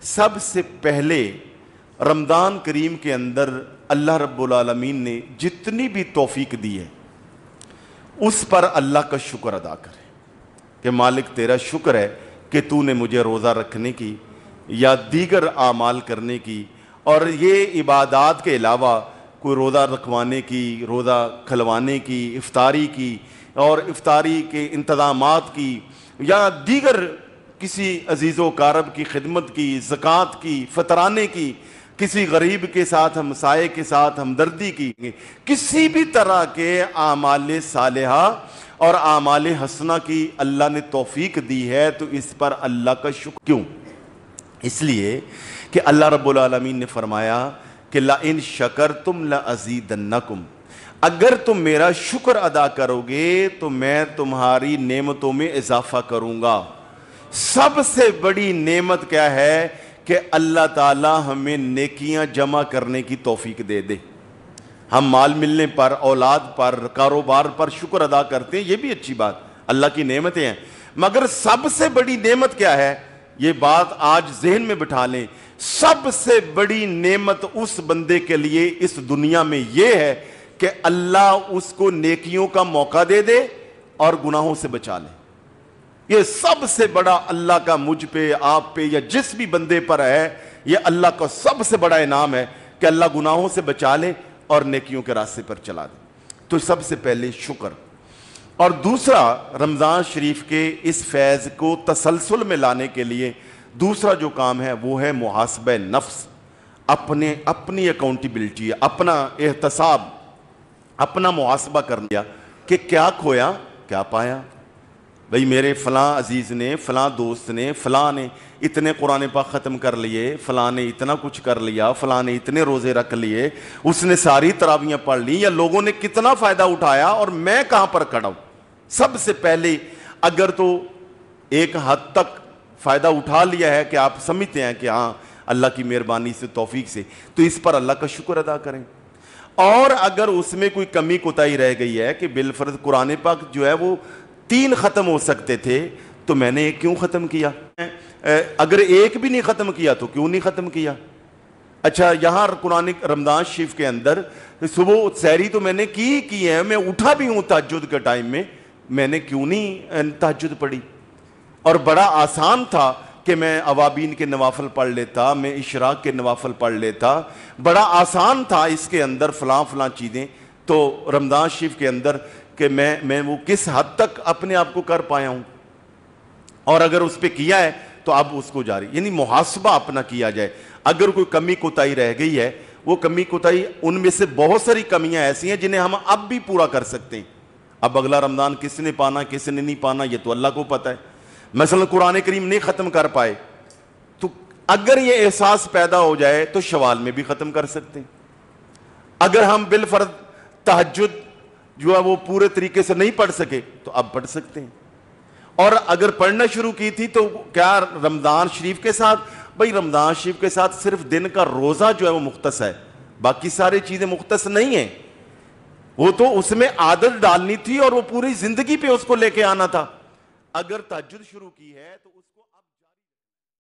سب سے پہلے رمضان کریم کے اندر اللہ رب العالمین نے جتنی بھی توفیق دی ہے اس پر اللہ کا شکر ادا کرے کہ مالک تیرا شکر ہے کہ تو نے مجھے روزہ رکھنے کی یا دیگر اعمال کرنے کی، اور یہ عبادات کے علاوہ کوئی روزہ رکھوانے کی، روزہ کھلوانے کی، افطاری کی اور افطاری کے انتظامات کی، یا دیگر کسی عزیز و اقارب کی خدمت کی، زکوٰۃ کی، فطرانے کی، کسی غریب کے ساتھ ہمسائے کے ساتھ ہمدردی کی، کسی بھی طرح کے اعمال صالحہ اور اعمال حسنہ کی اللہ نے توفیق دی ہے، تو اس پر اللہ کا شکر کیوں؟ اس لیے کہ اللہ رب العالمین نے فرمایا کہ لَإِن شَكَرْتُمْ لَأَزِيدَنَّكُمْ، اگر تم میرا شکر ادا کرو گے تو میں تمہاری نعمتوں میں اضافہ کروں گا۔ سب سے بڑی نعمت کیا ہے کہ اللہ تعالی ہمیں نیکیاں جمع کرنے کی توفیق دے دے۔ ہم مال ملنے پر، اولاد پر، کاروبار پر شکر ادا کرتے ہیں، یہ بھی اچھی بات، اللہ کی نعمتیں ہیں، مگر سب سے بڑی نعمت کیا ہے؟ یہ بات آج ذہن میں بٹھا لیں، سب سے بڑی نعمت اس بندے کے لیے اس دنیا میں یہ ہے کہ اللہ اس کو نیکیوں کا موقع دے دے اور گناہوں سے بچا لے۔ یہ سب سے بڑا اللہ کا مجھ پہ، آپ پہ یا جس بھی بندے پر ہے، یہ اللہ کا سب سے بڑا انعام ہے کہ اللہ گناہوں سے بچا لے اور نیکیوں کے راستے پر چلا دے۔ تو سب سے پہلے شکر، اور دوسرا رمضان شریف کے اس فیض کو تسلسل میں لانے کے لیے دوسرا جو کام ہے وہ ہے محاسبہ نفس، اپنی اکاؤنٹیبلٹی، اپنا احتساب، اپنا محاسبہ کر لیا کہ کیا کھویا کیا پایا۔ بھئی میرے فلاں عزیز نے، فلاں دوست نے، فلاں نے اتنے قرآن پاک ختم کر لیے، فلاں نے اتنا کچھ کر لیا، فلاں نے اتنے روزے رکھ لیے، اس نے ساری تراویحیں پڑھ لی، یا لوگوں نے کتنا فائدہ اٹھایا اور میں کہاں پر کھڑا ہوں۔ سب سے پہلے اگر تو ایک حد تک فائدہ اٹھا لیا ہے کہ آپ سمجھتے ہیں کہ ہاں اللہ کی مہربانی سے، توفیق سے، تو اس پر اللہ کا شکر ادا کریں۔ اور اگر اس میں کوئی کمی کوتاہی رہ گئی ہے کہ بالفرض قرآن پاک جو ہے وہ 3 ختم ہو سکتے تھے تو میں نے ایک کیوں ختم کیا، اگر ایک بھی نہیں ختم کیا تو کیوں نہیں ختم کیا۔ اچھا یہاں قرآن رمضان شریف کے اندر صبح سحری تو میں نے کی ہے، میں اٹھا بھی ہوں تہجد کے ٹائم میں نے کیوں نہیں تہجد پڑھی؟ اور بڑا آسان تھا کہ میں اوابین کے نوافل پڑھ لیتا، میں اشراق کے نوافل پڑھ لیتا، بڑا آسان تھا اس کے اندر فلاں چیزیں۔ تو رمضان شریف کے اندر کہ میں وہ کس حد تک اپنے آپ کو کر پایا ہوں، اور اگر اس پہ کیا ہے تو اب اس کو جاری، یعنی محاسبہ اپنا کیا جائے۔ اگر کوئی کمی کوتاہی رہ گئی ہے، وہ کمی کوتاہی، ان میں سے بہت ساری کمیاں ایسی ہیں جنہیں ہم اب بھی پورا کر سکتے ہیں۔ اب اگلا رمضان کس نے پانا کس نے نہیں پانا یہ تو اللہ کو پتہ ہے۔ مثلا قرآن کریم نہیں ختم کر پائے تو اگر یہ احساس پیدا ہو جائے تو شوال میں بھی ختم کر سکتے ہیں۔ اگر ہم بالفرض تہجد جو ہے وہ پورے طریقے سے نہیں پڑھ سکے تو اب پڑھ سکتے ہیں، اور اگر پڑھنا شروع کی تھی تو کیا رمضان شریف کے ساتھ، بھئی رمضان شریف کے ساتھ صرف دن کا روزہ جو ہے وہ مختص ہے، باقی ساری چیزیں مختص نہیں ہیں، وہ تو اس میں عادت ڈالنی تھی اور وہ پوری زندگی پہ اس کو لے کے آنا تھا۔ اگر تہجد شروع کی ہے تو اس